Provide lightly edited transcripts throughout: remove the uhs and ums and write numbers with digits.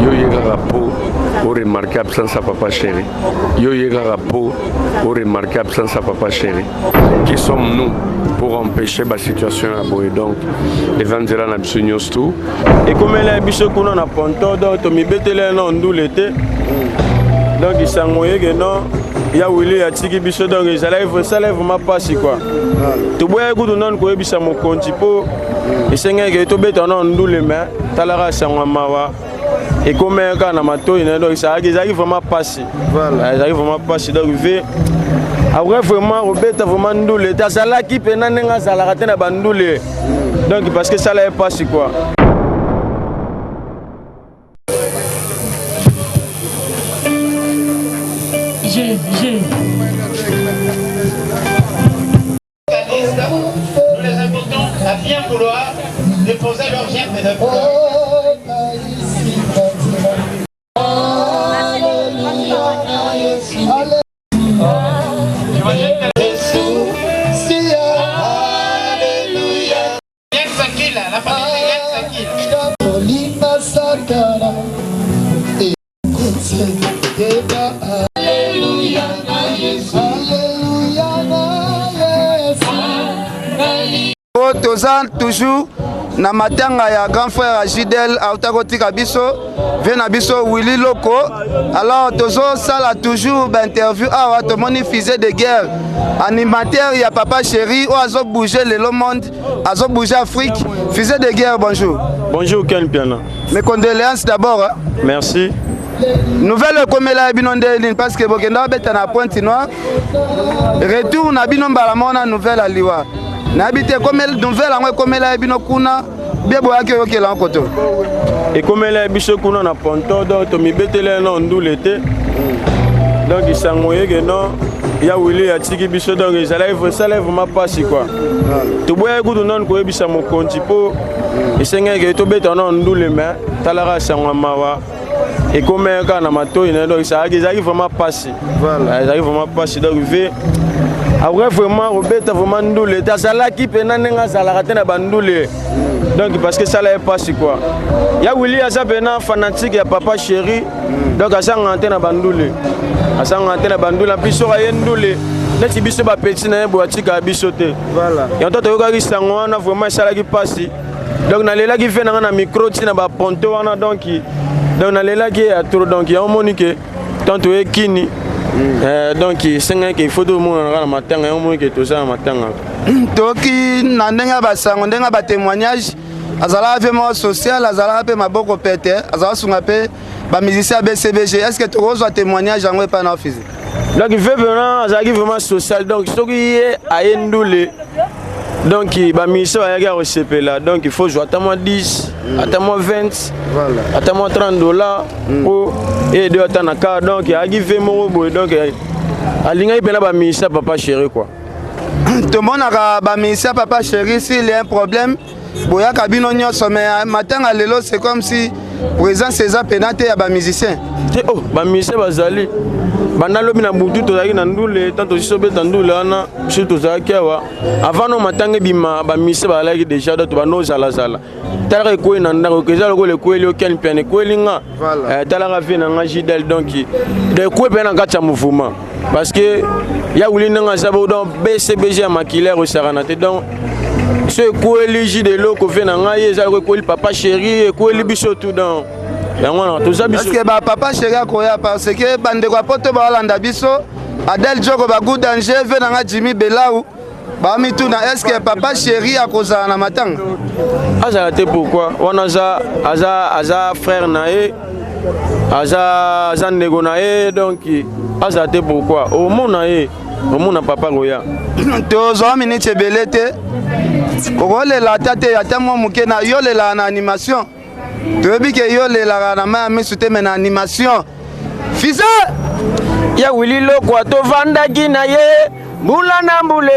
Yo yega po au remarquer absence à papa chéri. Yo yega po au remarquer absence à papa chéri. Qui sommes-nous pour empêcher la situation à boire? Donc, évangéla na bisognos tout. Et comme elle a biso kuna na ponto donc to mi betele na ndu l'été. Donc il s'envoyait que non. Il y a Willy à Tiki Bicho donc ils allaient vraiment passer quoi. Tu bois écoute non quoi bisa mon compte pour et c'est que tu bête non ndu les mains. Talara sangwa mawa. Et comme quand na mato il donc ça ils arrivent vraiment passer. Voilà, ils arrivent vraiment passer donc il après vraiment Robert vraiment ndoulé ta sala qui pena nenga sala raté na bandoulé donc parce que ça là est passé quoi. Nous les invitons à bien vouloir déposer leur germe de fleurs. Toza toujours na matanga ya grand frère Gidel Autakotika biso vena biso Willy Loko. Alors tozo sala toujours interview awa to moni fusée de guerre animateur ya papa chéri o azo bouger le monde azo bouger Afrique fusée de guerre. Bonjour. Bonjour Ken Piana. Mes condoléances d'abord. Merci. Nouvelle comme la binondé parce que bokenda beta na Pointe Noire retour na binomba mona nouvelle aliwa. N'habite comme elle nouvelle en comme elle a bino kuna bien boya que ok là en koto. Et comme elle a biso kuna na ponto donc to mi betele na ndu l'été. Donc il s'envoyait que non il y a Willy à Tiki biso donc ils allaient vraiment passer quoi. Tu bois écoute non quoi bisa mon compte pour et c'est que to beta na ndu les mains talara sangwa mawa. Et comme quand na mato il donc ça ils arrivent vraiment passer. Voilà, ils arrivent vraiment passer donc après vraiment Robert vraiment ndoulé ta sala qui pena nenga sala raté na bandoulé donc parce que ça là est passé quoi. Il y a Willy asa pena fanatique ya papa chéri donc asa ngante na bandoulé asa ngante na bandoulé biso ya ndoulé neti biso ba petit na boatika biso te voilà et on to yoka kisango wana vraiment ça là qui passe donc na lela qui fait na micro ti na ba ponto wana donc na lela qui a trop donc il y a monique tanto e kini donc c'est qu'il faut tout le monde dans matin et au moins que tout ça matin toki nandenga basango ndenga ba témoignage azala vraiment social azala pe maboko pete azala sunga pe ba musicien BCBG est-ce que tu reçois témoignage en pas na physique donc il fait vraiment social donc ce qui est à Ndoulé donc ba musicien ya ga OCP là donc il faut jouer attends-moi 10 attends-moi 20 voilà attends-moi 30 dollars pour et de tanaka donc il a givé mon boy donc alinga ipela ba musicien papa chéri quoi. Tout le monde a ba musicien papa chéri s'il y a un problème boya kabino nyonso mais matin à lelo c'est comme si présent César penate ya ba musicien oh ba musicien bazali bandalo bina butu tozaki na ndule tanto sisobeta ndule wana biso tozaki awa avant no matange bima ba musicien balaki déjà to bano zala talaka ekwe na ndako keza lokole kweli okeni piane kwelinga talaka fe na nga Gidel donc de kwe pe na kati ya mouvement parce que ya wuli nanga sabo donc BCBG makilaire au saranate donc ce kweli Gidel ko fe na nga yeza ko kweli papa chéri kweli biso tout donc est-ce que papa chéri akoya parce que bande kwa poto ba landa biso Adel Joko ba good danger ve na nga Jimmy Belau ba mi tout na est-ce que papa chéri akoza na matanga azala te pourquoi on aza frère nae aza nego nae donc azala te pourquoi au monde papa roya tozo minute belete okolela tate ya tamo muke na yolela na animation toyebi ke yolela na ma mi sute na animation fisa ya Willy Loko tovandaki na ye mbula na mbule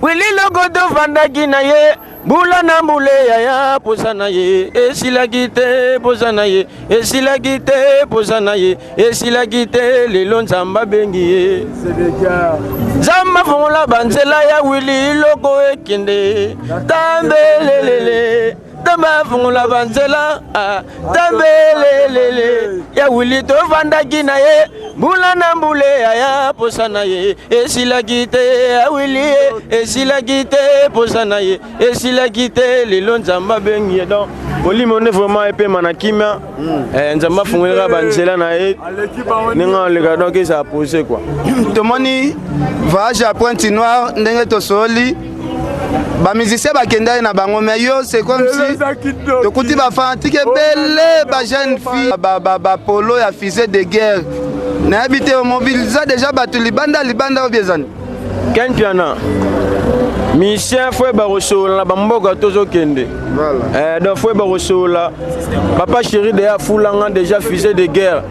Willy Loko tovandaki na ye mbula na mbule yaya posana ye esilaki te posana ye esilaki te posana ye esilaki te lelo nzamba bengi ye zamba fongola banzela ya Willy Loko ekende tambelelele tamba fongola banzela tambelelele ya wili tovandaki na ye mbula na mbule aya posa na ye esilaki te ya wili esilaki te posa na ye esilaki te lelo nzambe abengi ye donc olimo ne vraiment epema na kimia nzambe afungolaka banzela na ye ndenge oleka donc eza apose quoi tomoni voyage à Pointe-Noire ndenge tosoli bamusicien bakendaki na bango mais yo c'est comme si tokuti bafanatike ebele bajeune fille bapolo ya fusée de guerre nayebi te omobiliza déjà bato libanda oyo ezani ken piana misien fo bakosola na bamboka tozokende donc fo bakosola papa chéri deya afulanga déjà fusée de guerre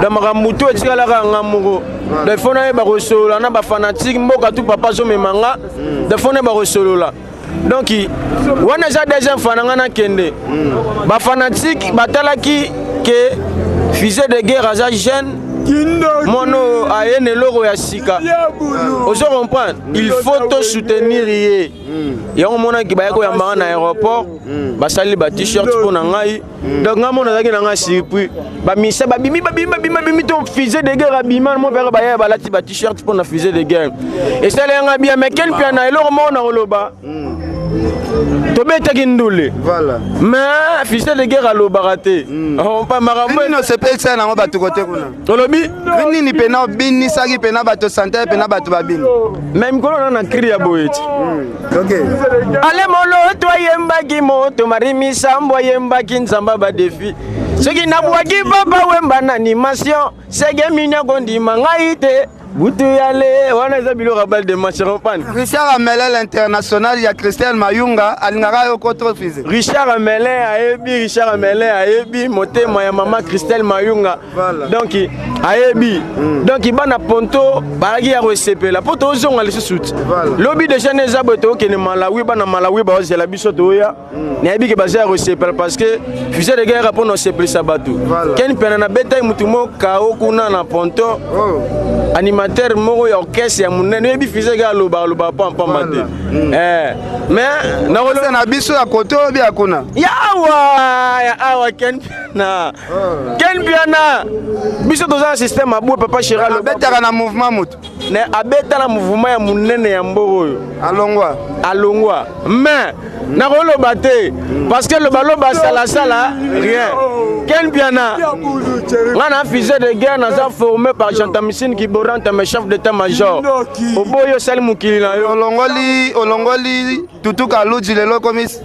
donc makambo tu etikalaka nga moko donc fo naye bakosola na bafanatike mboka tu papa azomemanga donc fo naye bakosolola donc wana eza deuxième fois na nga nakende bafanatike batalaki ke fusée de guerre aza jeune mono ayene loro ya sika ozo comprendre il faut to soutenir ye yango mona ki bayako ya mbanga na aéroport basali ba t-shirt pour na ngai donc nga mona zaki na nga surpris ba misa ba bimi to fusée de guerre abima mo père ba ya balati ba t-shirt pour na fusée de guerre et ça nga bien mais quel piana eloro mona oloba tobetaki ndule voilà mais fusée de guerre alobaka te on pas makambo no sepesa nango bato kote kuna olobi nini pena obinisaki pena bato santé pena bato babini même kolo na cri ya boyeti okay ale molo to yembaki moto marimisa mbo yembaki nzamba ba défi soki nabwaki papa wemba na animation sege minya kondima ngai te butu yale wana eza biloko bal de match rampane Richard Amele l'international ya Christelle Mayunga alingaka yo contre fusée Richard Amele ayebi motema ya mama Christelle Mayunga donc ayebi donc bana ponto baraki ya resepela po tozonga lisusu lobi déjà neza boto ke ne Malawi bana Malawi ba ozela biso toya nayebi ke baza resepela parce que fusée de guerre pour no sepelisa bato ken pena na beta mutu mo kao kuna na ponto animateur moko ya orchestre ya munene yebi fusée ga loba pam mate mais na wolo na biso ya koto bia kuna ya awa ken piana biso toza na système abou papa chéral abetaka na mouvement mutu ne abeta na mouvement ya munene ya mboro oyo alongwa mais na koloba te parce que le baloba sala rien ken piana ngana fusée de guerre naza formé par Jean-Tamisine Kiboranta mes chef d'état-major oboyo sali mukili na yo olongoli tutuka luji lelo komis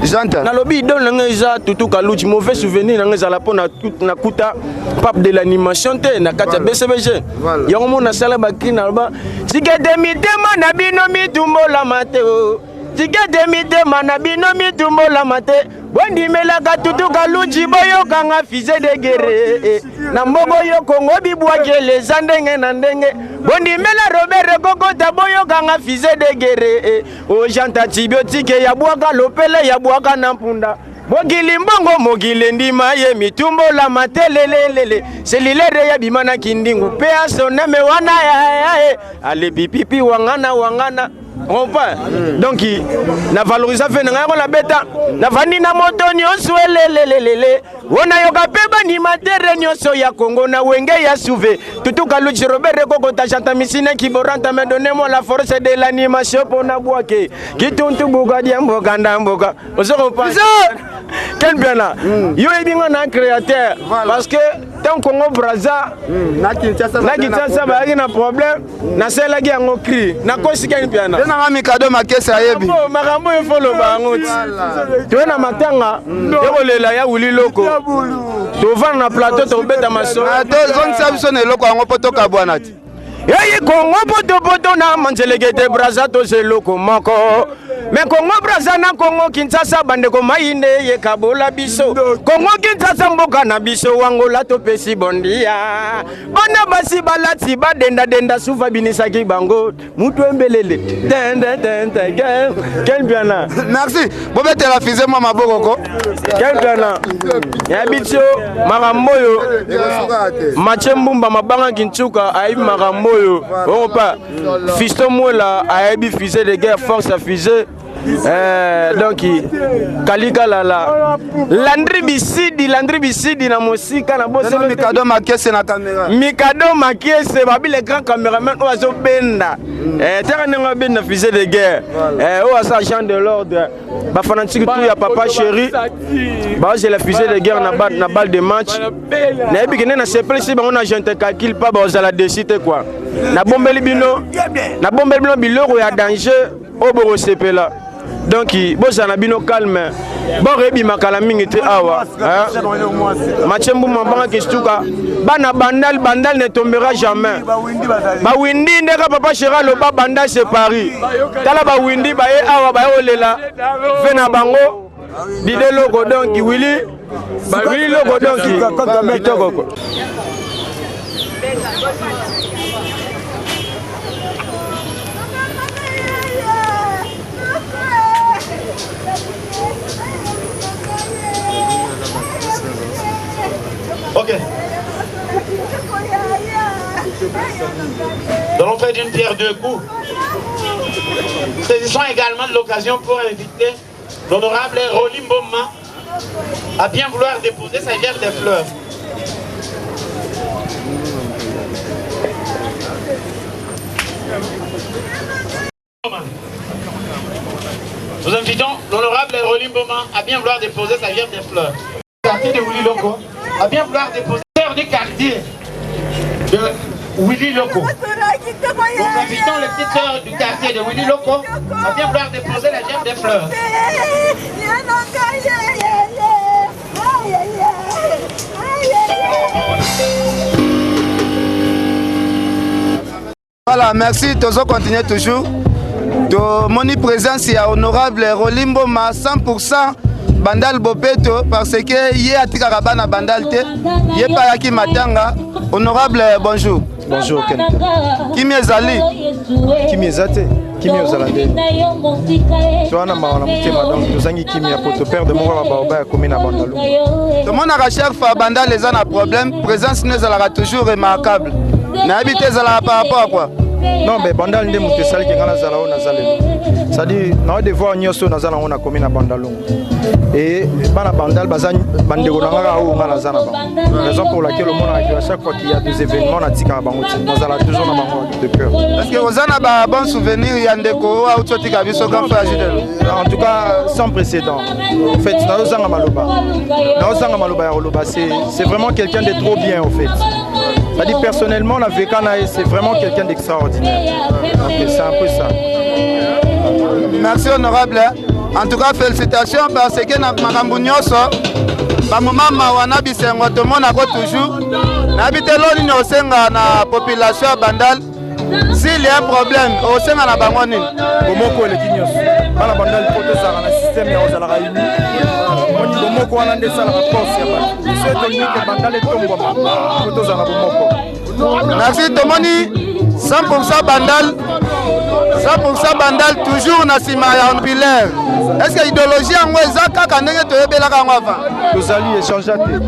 Janta nalobi don nanga eza tutuka luji mauvais souvenir nanga ezala po na kuta pape de l'animation te na kati ya BCBG yango mona sala bakri na loba tikete mitema na bino mitumbola mateo tikete mitema na bino mitumbola mate bondimelaka tutuka luji boyokanga fusée de guerre na mbogo yo Kongo bibwakele eza ndenge na ndenge bondimela Robert Kokota boyokanga fusée de guerre o janta tibiotike ya bwaka lopele ya bwaka na mpunda mokili mbongo mokili ndima ye mitumbola matelelelele selilere ya bimana kindingu pe asoneme wana ya ale pipipi wangana Rompa. Donc na valoriser fait na la beta na vandi na moto nyonso elelelele wona yoka peba ni matere nyonso ya Congo na wenge ya souve tutuka Luchi Robert Kokota Jean-Tamisine Kiboranta me donner-moi la force de l'animation pour na boake kituntu bugadia mboka ndamboka osoko pas quel bien là yo ebinga na créateur parce que tant Congo Brazza na Kinshasa ba na problème na sela gi ngo cri na kosi quel bien là na mikado makesa yebi makambo e folo ba ngoti to na matanga ekolela ya wuli loko to vana na plateau to beta maso to zone sabso ne loko ngo poto kabwana ti yeyi Congo poto na manzelegete Brazza to se loko moko mais Congo Brazza na Congo Kinshasa bande ko maine ye kabola biso Congo Kinshasa mboka na biso wangola to pesi bondia bona basi balati badenda suva binisaki bango mutu embelele quel bien là merci bobete la fusée moi maboko ko quel bien là ya bitio makamboyo machembumba mabanga kinchuka ai makamboyo opa fisto mola aibi fusée de guerre force à fusée donc Kalika Lala Landry Bisidi na mosika na bosse Mikado Makiese na caméra Mikado Makiese babi les grands caméramans oazo benda terre nenga benda fusée de guerre oazo agent de l'ordre ba fanatique tout ya papa chéri ba j'ai la fusée de guerre na balle de match na ebi kene na seple si ba on agent calcul pas ba za la décider quoi na bombeli bino biloko ya danger oboro sepela donc bozana bino calme bon rebi makala mingi te awa machembu mambanga kistuka bana bandal ne tombera jamais ba windi ndeka papa chéra lo ba bandal c'est Paris tala ba windi ba e awa ba olela vena bango dide logo donc Willy logo donc kitoko ko. Ok. Nous allons faire d'une pierre deux coups. Saisissons également de l'occasion pour inviter l'honorable Rolim Boma à bien vouloir déposer sa gerbe de fleurs. Nous invitons l'honorable Rolim Boma à bien vouloir déposer sa gerbe de fleurs. Quartier de Willy Loco à bien vouloir déposer du quartier de Willy Loco. Nous invitons le petit sœur du quartier de Willy Loco à bien vouloir déposer la gerbe des fleurs. Voilà, merci, Tozo continue toujours. De mon présence, il y a honorable Rolim Boma 100%. Bandal Bopeto parce que yé atika rabana bandal te yé paraki matanga honorable bonjour. Bonjour Ken. Kimi ezali Kimi ezate Kimi ozalande Toana mawana mutema donc tozangi Kimi ya poto père de moko ba ya commune na Bandalou. Tout le monde a chaque fois bandal les a un problème présence nous ezalaka toujours remarquable. Na habité ezalaka par rapport à quoi? Non mais bandal nde mutu sali ki ngana zala ona zalelo. C'est-à-dire na devoir nyoso na zala ona commune na Bandalou. Et bana bandal bazan bandeko nanga o ngana zana ba. Raison pour laquelle le monde à chaque fois qu'il y a des événements na tika bango na zala toujours na bango de cœur. Parce que ozana ba bon souvenir ya ndeko a utotika biso grand frère Jidel. En tout cas sans précédent. En fait na ozanga maloba. Na ozanga maloba ya roloba c'est vraiment quelqu'un de trop bien en fait. C'est-à-dire personnellement la Vekana c'est vraiment quelqu'un d'extraordinaire. Okay, c'est un peu ça. Merci honorable. En tout cas, félicitations parce que makambo nyonso ba moment mawana bisengo to mona ko toujours na bitelo ni osenga na population bandal s'il y a un problème osenga na bango nini bomoko le kinyoso bana bandal poto sara na système ya ozala raimi moni bomoko wana ndesa la force ya ba c'est technique bandal etombo poto sara bomoko. Merci Tomoni 100% bandal 100% bandal toujours na sima ya pilaire. Est-ce que l'idéologie en Oueza kaka ndenge toyebelaka yango avant? Tozali échanger te.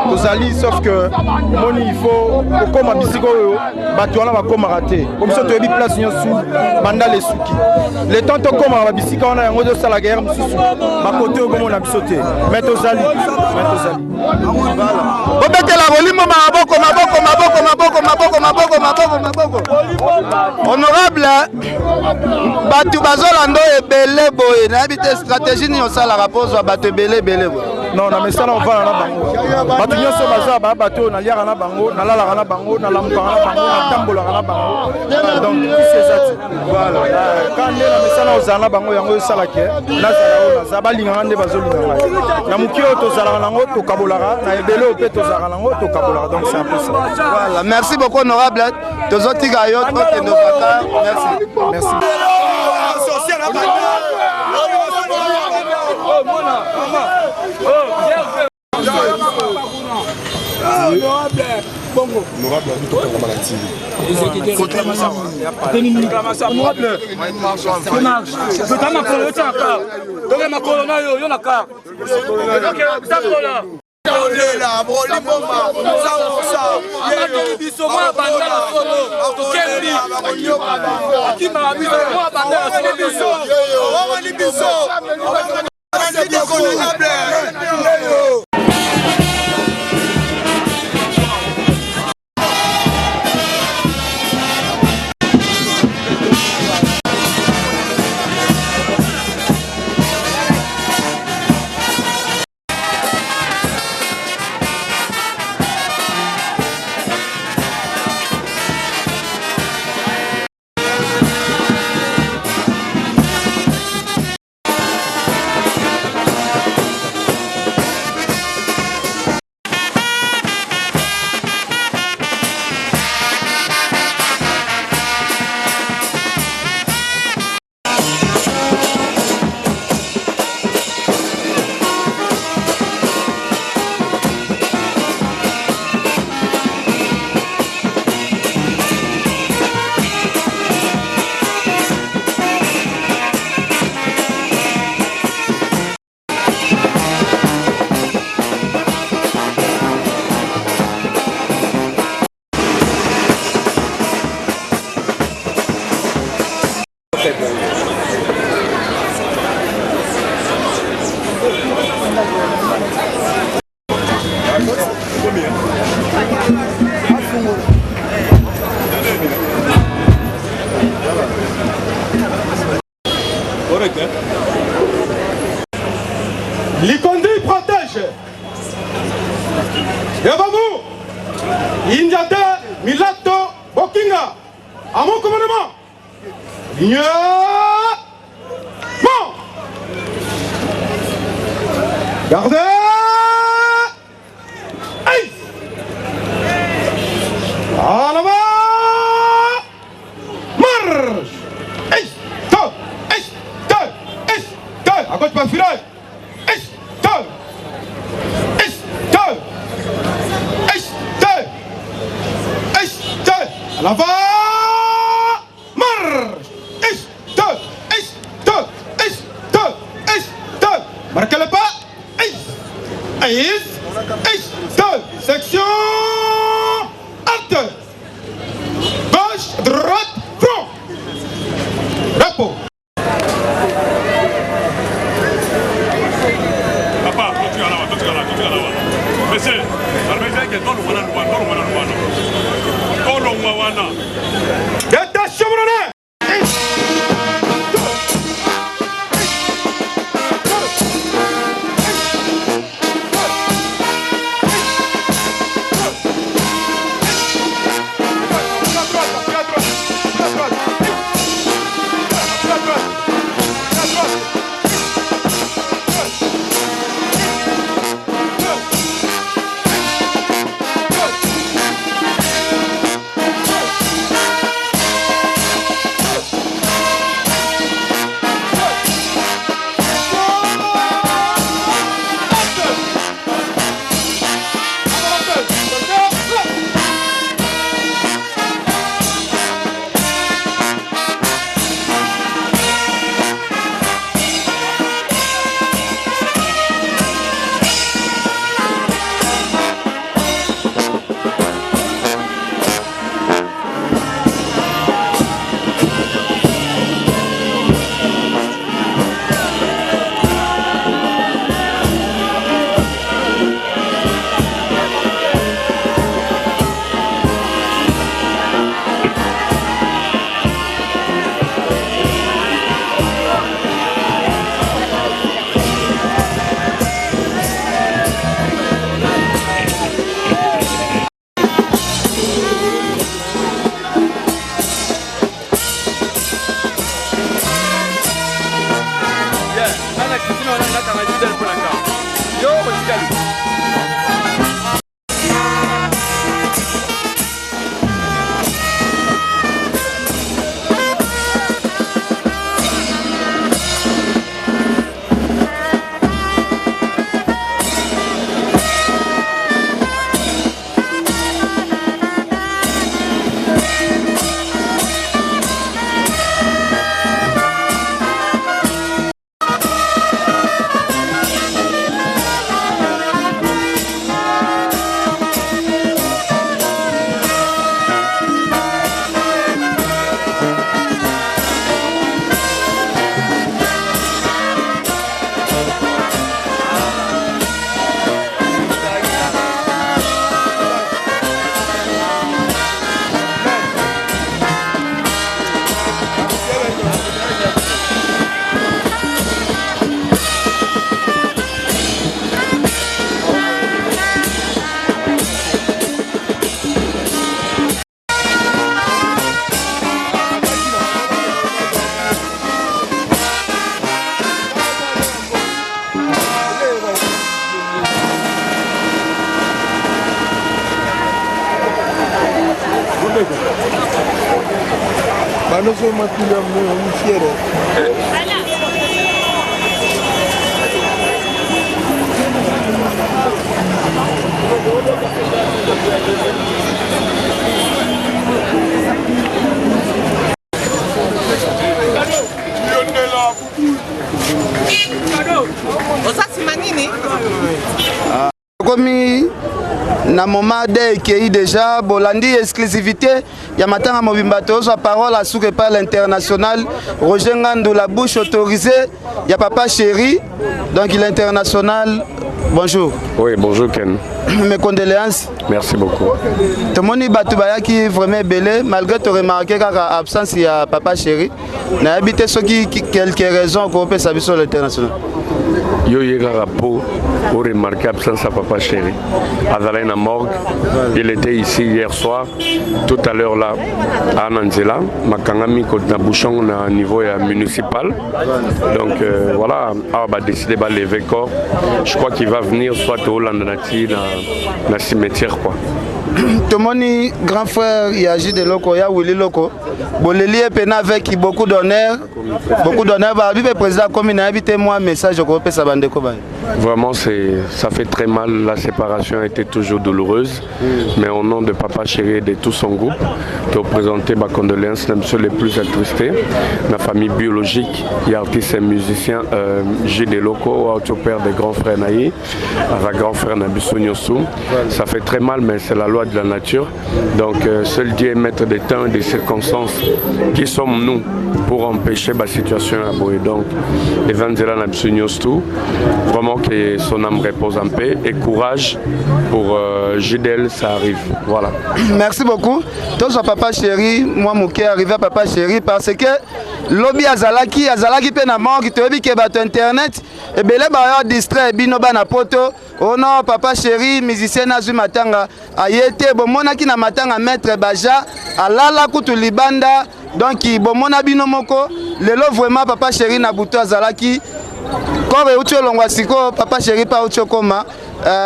Tozali sauf que moni il faut okoma bisiko oyo bato wana bakoma raté. Comme ça toyebi place nyosu bandal esuki. Le temps to koma ba bisika wana yango de sala guerre mususu. Ba côté ogomo na bisote. Mais tozali. Voilà. Bobetela Rolimo maboko. Honorable batu bazolando ebele boye na bité stratégie ni osala rapport à batu ebele boye. Non na mesana on va na bango. Batu nyoso baza ba batu na liara na bango, na lala na bango, na lampa na bango, na tambola na bango. Donc c'est ça. Voilà. Quand na mesana ozana bango yango osala ke na zala na zabalinga nde bazolinga. Na mukio to zala nango to kabolaka, na ebele ope to zala nango to kabolaka. Donc c'est un peu ça. Voilà, merci beaucoup honorable. Tozoti gayo to nos vacances. Merci. Merci. Honorable Likondi protège. Yababu, Indiata, Milato, Bokinga. À mon commandement. Bon. Gardez. Aïe. En avant. Marche. Aïe. Stop. Aïe. Stop. Aïe. Stop. À gauche, pas filer. L'avant, marche, stop, stop, stop, stop, marquez le pas, stop, section, halte, gauche, droite, front, repos. Papa, tu as là, monsieur, Attention, Comme na moment d'ekei déjà bolandi exclusivité ya matanga mobimba tozo parole à souke par l'international Roger Ngando la bouche autorisée ya papa chéri donc il est international. Bonjour. Oui, bonjour Ken. Mes condoléances. Merci beaucoup. Tout le monde est qui vraiment belé malgré tu remarqué l'absence il y a papa chéri. N'a habité ceux qui quelques raisons qu'on peut savoir sur l'international. Yo yega pour remarquer l'absence de papa chéri. Azalaina morgue. Il était ici hier soir. Tout à l'heure là à Nanzela, Makangami côté bouchon au niveau municipal. Donc voilà, on va décider de lever corps. Je crois qu'il va venir soit au Landonati dans le cimetière quoi. Tout le monde grand frère il agit de locaux, il y a Willy Loco. Boleli est peine avec beaucoup d'honneur. Beaucoup d'honneur. Le président comme il a habité moi message au groupe Sabandeko. Vraiment ça fait très mal. La séparation a été toujours douloureuse. Mais au nom de papa chéri et de tout son groupe, de présenter ma condoléance même ceux les plus attristés. La famille biologique, il y a artistes et musiciens J des locaux, au père des grands frères Naï, à grand frère Nabiso Nyosu. Ça fait très mal mais c'est la loi de la nature. Donc seul Dieu est maître des temps et des circonstances. Qui sommes-nous pour empêcher la situation à Boé? Donc, Evanzela Nabsunyostu, vraiment que son âme repose en paix et courage pour Jidel, ça arrive. Voilà. Merci beaucoup. Tous papa chéri, moi mon cœur arrivé à papa chéri parce que lobby Azalaki pe na mort qui te dit que bateau internet et belé ba distrait bino bana poto. Oh non papa chéri musicien na matanga ayete bon monaki na matanga maître baja alala kutu libanda donc bon mona bino moko lelo vraiment papa chéri na buto Azalaki comme ucho longwa siko papa chéri pa ucho koma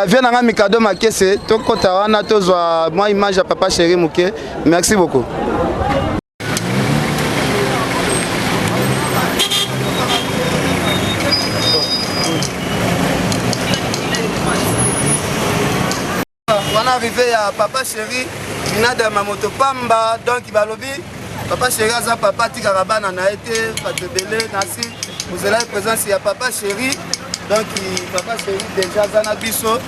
vient na mikado makese to kota wana tozwa moi image ya papa chéri muke. Merci beaucoup. On est arrivé à papa chéri, il a de ma moto pamba, donc il va lobby. Papa chéri a papa Tikarabana a été Fatebele, Nassi. Vous allez présent il y a papa chéri, donc papa chéri déjà Zana Bisso.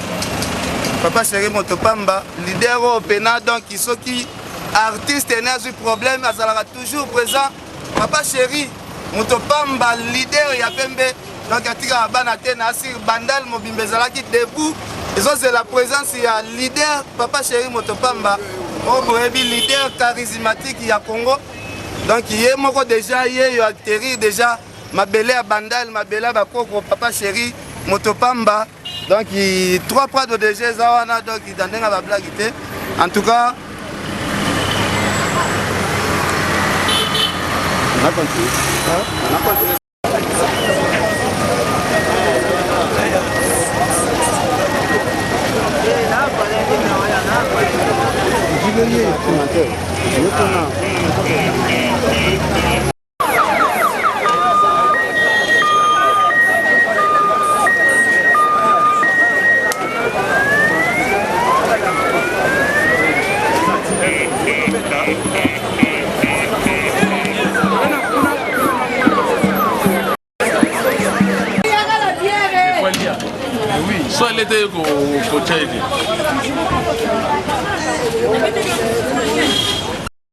Papa chéri moto pamba, leader au Pena, donc ils sont qui artistes et n'a eu problème, ça sera toujours présent. Papa chéri, moto pamba, leader il y a Pembe, donc à Tikarabana Nassi, Bandal Mobimbezala qui debout. Et ça c'est la présence, il y a leader, papa chéri Motopamba, leader charismatique, il y a Congo. Donc il y a déjà, il y a atterri déjà, ma belle à Bandal, ma belle à Bakoko, papa chéri Motopamba. Donc il y a 3 prats de DG, Zawana, donc il y a une blague. En tout cas, on a continué. On a continué. Soit elle était au côté.